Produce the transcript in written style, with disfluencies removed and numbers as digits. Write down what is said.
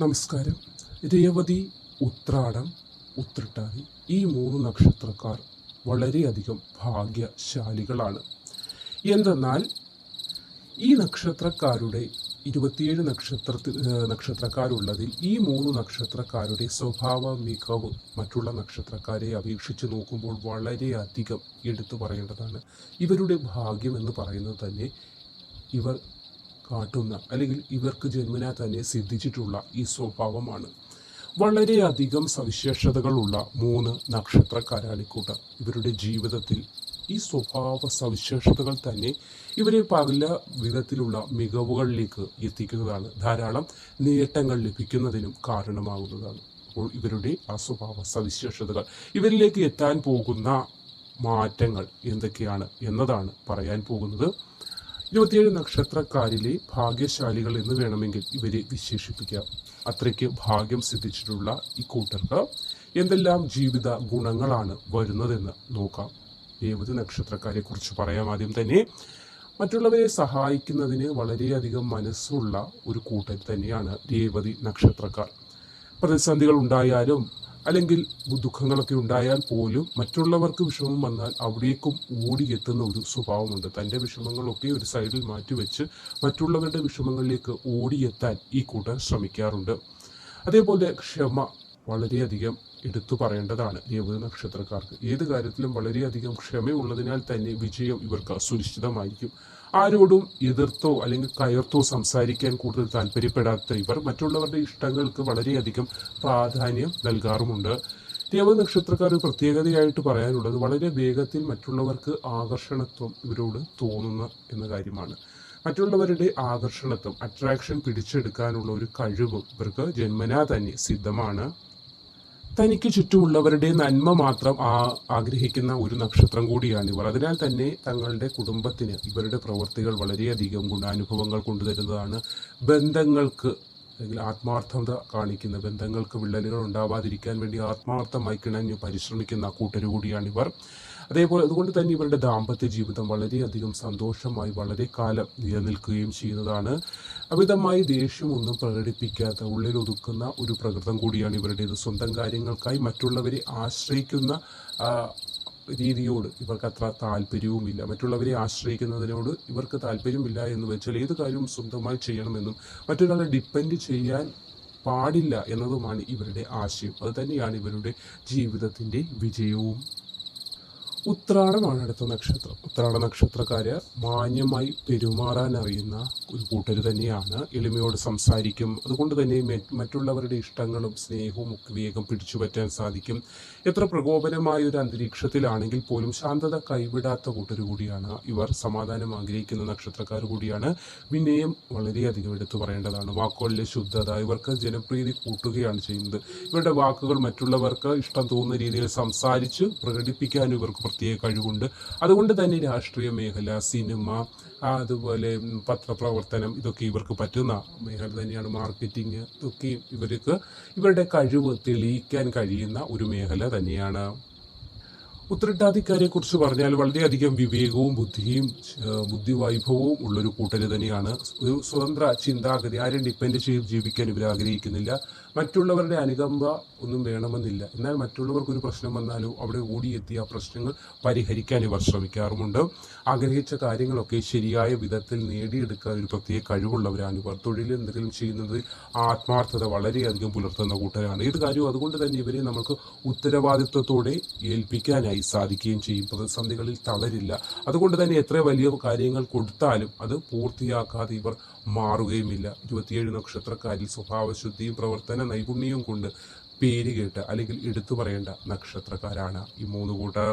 നമസ്കാരം. രേവതി, ഉത്രാടം, ഉത്രട്ടാതി ഈ മൂന്ന് നക്ഷത്രക്കാർ വളരെയധികം ഭാഗ്യശാലികളാണ്. എന്തെന്നാൽ ഈ നക്ഷത്രക്കാരുടെ 27 നക്ഷത്രക്കാരുള്ളതിൽ ഈ മൂന്ന് നക്ഷത്രക്കാരുടെ സ്വഭാവ മികവ് മറ്റുള്ള നക്ഷത്രക്കാരെ അപേക്ഷിച്ച് നോക്കുമ്പോൾ വളരെയധികം എടുത്തു പറയേണ്ടതാണ്. ഇവരുടെ ഭാഗ്യം എന്ന് പറയുന്നത് തന്നെ ഇവർ കാട്ടുന്ന അല്ലെങ്കിൽ ഇവർക്ക് ജന്മനാ തന്നെ സിദ്ധിച്ചിട്ടുള്ള ഈ സ്വഭാവമാണ്. വളരെയധികം സവിശേഷതകളുള്ള മൂന്ന് നക്ഷത്രക്കാരാണ് ഇക്കൂട്ടർ. ഇവരുടെ ജീവിതത്തിൽ ഈ സ്വഭാവ സവിശേഷതകൾ തന്നെ ഇവരെ പല വിധത്തിലുള്ള മികവുകളിലേക്ക് എത്തിക്കുന്നതാണ്, ധാരാളം നേട്ടങ്ങൾ ലഭിക്കുന്നതിനും കാരണമാകുന്നതാണ്. അപ്പോൾ ഇവരുടെ ആ സ്വഭാവ സവിശേഷതകൾ, ഇവരിലേക്ക് എത്താൻ പോകുന്ന മാറ്റങ്ങൾ എന്തൊക്കെയാണ് എന്നതാണ് പറയാൻ പോകുന്നത്. 27 നക്ഷത്രക്കാരിലെ ഭാഗ്യശാലികൾ എന്ന് വേണമെങ്കിൽ ഇവരെ വിശേഷിപ്പിക്കാം. അത്രയ്ക്ക് ഭാഗ്യം സിദ്ധിച്ചിട്ടുള്ള ഈ കൂട്ടർക്ക് എന്തെല്ലാം ജീവിത ഗുണങ്ങളാണ് വരുന്നതെന്ന് നോക്കാം. രേവതി നക്ഷത്രക്കാരെ കുറിച്ച് പറയാം. ആദ്യം തന്നെ മറ്റുള്ളവരെ സഹായിക്കുന്നതിന് വളരെയധികം മനസ്സുള്ള ഒരു കൂട്ടർ തന്നെയാണ് രേവതി നക്ഷത്രക്കാർ. പ്രതിസന്ധികൾ ഉണ്ടായാലും അല്ലെങ്കിൽ ദുഃഖങ്ങളൊക്കെ ഉണ്ടായാൽ പോലും മറ്റുള്ളവർക്ക് വിഷമം വന്നാൽ അവിടേക്കും ഓടിയെത്തുന്ന ഒരു സ്വഭാവമുണ്ട്. തൻ്റെ വിഷമങ്ങളൊക്കെ ഒരു സൈഡിൽ മാറ്റിവെച്ച് മറ്റുള്ളവരുടെ വിഷമങ്ങളിലേക്ക് ഓടിയെത്താൻ ഈ കൂട്ടർ ശ്രമിക്കാറുണ്ട്. അതേപോലെ ക്ഷമ വളരെയധികം എടുത്തു പറയേണ്ടതാണ് രേവതി നക്ഷത്രക്കാർക്ക്. ഏത് കാര്യത്തിലും വളരെയധികം ക്ഷമയുള്ളതിനാൽ തന്നെ വിജയം ഇവർക്ക് സുനിശ്ചിതമായിരിക്കും. ആരോടും എതിർത്തോ അല്ലെങ്കിൽ കയർത്തോ സംസാരിക്കാൻ കൂടുതൽ താല്പര്യപ്പെടാത്ത ഇവർ മറ്റുള്ളവരുടെ ഇഷ്ടങ്ങൾക്ക് വളരെയധികം പ്രാധാന്യം നൽകാറുമുണ്ട്. രേവതി നക്ഷത്രക്കാർ പ്രത്യേകതയായിട്ട് പറയാനുള്ളത് വളരെ വേഗത്തിൽ മറ്റുള്ളവർക്ക് ആകർഷണത്വം ഇവരോട് തോന്നുന്ന എന്ന കാര്യമാണ്. മറ്റുള്ളവരുടെ ആകർഷണത്വം, അട്രാക്ഷൻ പിടിച്ചെടുക്കാനുള്ള ഒരു കഴിവ് ഇവർക്ക് ജന്മനാ തന്നെ സിദ്ധമാണ്. തനിക്ക് ചുറ്റുമുള്ളവരുടെ നന്മ മാത്രം ആഗ്രഹിക്കുന്ന ഒരു നക്ഷത്രം കൂടിയാണ് ഇവർ. അതിനാൽ തന്നെ തങ്ങളുടെ കുടുംബത്തിന് ഇവരുടെ പ്രവൃത്തികൾ വളരെയധികം ഗുണാനുഭവങ്ങൾ കൊണ്ടുതരുന്നതാണ്. ബന്ധങ്ങൾക്ക് അല്ലെങ്കിൽ ആത്മാർത്ഥത കാണിക്കുന്ന, ബന്ധങ്ങൾക്ക് വിള്ളലുകൾ ഉണ്ടാവാതിരിക്കാൻ വേണ്ടി ആത്മാർത്ഥമായി കിണഞ്ഞു പരിശ്രമിക്കുന്ന കൂട്ടരുകൂടിയാണിവർ. അതുകൊണ്ട് തന്നെ ഇവരുടെ ദാമ്പത്യ ജീവിതം വളരെയധികം സന്തോഷമായി വളരെ കാലം നിലനിൽക്കുകയും ചെയ്യുന്നതാണ്. അമിതമായി ദേഷ്യമൊന്നും പ്രകടിപ്പിക്കാത്ത, ഉള്ളിലൊതുക്കുന്ന ഒരു പ്രകൃതം കൂടിയാണ് ഇവരുടേത്. സ്വന്തം കാര്യങ്ങൾക്കായി മറ്റുള്ളവരെ ആശ്രയിക്കുന്ന രീതിയോട് ഇവർക്ക് അത്ര താല്പര്യവുമില്ല. മറ്റുള്ളവരെ ആശ്രയിക്കുന്നതിനോട് ഇവർക്ക് താല്പര്യമില്ല എന്ന് വെച്ചാൽ ഏത് കാര്യവും സ്വന്തമായി ചെയ്യണമെന്നും മറ്റൊരാളെ ഡിപ്പെൻഡ് ചെയ്യാൻ പാടില്ല എന്നതുമാണ് ഇവരുടെ ആശയം. അത് തന്നെയാണ് ഇവരുടെ ജീവിതത്തിൻ്റെ വിജയവും. ഉത്രാടമാണ് അടുത്ത നക്ഷത്രം. ഉത്രാട നക്ഷത്രക്കാര് മാന്യമായി പെരുമാറാൻ അറിയുന്ന ഒരു കൂട്ടർ തന്നെയാണ്. എളിമയോട് സംസാരിക്കും. അതുകൊണ്ട് തന്നെ മറ്റുള്ളവരുടെ ഇഷ്ടങ്ങളും സ്നേഹവും ഒക്കെ വേഗം പിടിച്ചുപറ്റാൻ സാധിക്കും. എത്ര പ്രകോപനമായ ഒരു അന്തരീക്ഷത്തിലാണെങ്കിൽ പോലും ശാന്തത കൈവിടാത്ത കൂട്ടർ കൂടിയാണ് ഇവർ. സമാധാനം ആഗ്രഹിക്കുന്ന നക്ഷത്രക്കാർ കൂടിയാണ്. വിനയം വളരെയധികം എടുത്തു പറയേണ്ടതാണ്. വാക്കുകളിലെ ശുദ്ധത ഇവർക്ക് ജനപ്രീതി കൂട്ടുകയാണ് ചെയ്യുന്നത്. ഇവരുടെ വാക്കുകൾ മറ്റുള്ളവർക്ക് ഇഷ്ടം തോന്നുന്ന രീതിയിൽ സംസാരിച്ച് പ്രകടിപ്പിക്കാനും ഇവർക്ക് പ്രത്യേക കഴിവുണ്ട്. അതുകൊണ്ട് തന്നെ രാഷ്ട്രീയ മേഖല, സിനിമ, അതുപോലെ പത്രപ്രവർത്തനം ഇതൊക്കെ ഇവർക്ക് പറ്റുന്ന മേഖല തന്നെയാണ്. മാർക്കറ്റിംഗ് ഇതൊക്കെ ഇവരുടെ കഴിവ് തെളിയിക്കാൻ കഴിയുന്ന ഒരു മേഖല തന്നെയാണ്. ഉത്രട്ടാതിക്കാരെ കുറിച്ച് പറഞ്ഞാൽ വളരെയധികം വിവേകവും ബുദ്ധിവൈഭവവും ഉള്ളൊരു കൂട്ടര് തന്നെയാണ്. ഒരു സ്വതന്ത്ര ചിന്താഗതി, ആരും ഡിപ്പെൻഡ് ചെയ്ത് ജീവിക്കാൻ ഇവർ ആഗ്രഹിക്കുന്നില്ല. മറ്റുള്ളവരുടെ അനുകമ്പ ഒന്നും വേണമെന്നില്ല. എന്നാൽ മറ്റുള്ളവർക്കൊരു പ്രശ്നം വന്നാലോ അവിടെ ഓടിയെത്തി ആ പ്രശ്നങ്ങൾ പരിഹരിക്കാൻ ഇവർ ശ്രമിക്കാറുമുണ്ട്. ആഗ്രഹിച്ച കാര്യങ്ങളൊക്കെ ശരിയായ വിധത്തിൽ നേടിയെടുക്കാൻ ഒരു പ്രത്യേക കഴിവുള്ളവരാണ് ഇവർ. തൊഴിൽ എന്തെങ്കിലും ചെയ്യുന്നതിൽ ആത്മാർത്ഥത വളരെയധികം പുലർത്തുന്ന കൂട്ടരാണ്. ഏത് കാര്യവും അതുകൊണ്ട് തന്നെ ഇവരെ നമുക്ക് ഉത്തരവാദിത്വത്തോടെ ഏൽപ്പിക്കാനായി സാധിക്കുകയും ചെയ്യും. പ്രതിസന്ധികളിൽ തളരില്ല. അതുകൊണ്ട് തന്നെ എത്ര വലിയ കാര്യങ്ങൾ കൊടുത്താലും അത് പൂർത്തിയാക്കാതെ ഇവർ മാറുകയുമില്ല. 27 നക്ഷത്രക്കാരിൽ സ്വഭാവശുദ്ധിയും പ്രവർത്തന നൈപുണ്യവും കൊണ്ട് പേരുകേട്ട അല്ലെങ്കിൽ എടുത്തു പറയേണ്ട നക്ഷത്രക്കാരാണ് ഈ മൂന്ന് കൂട്ടർ.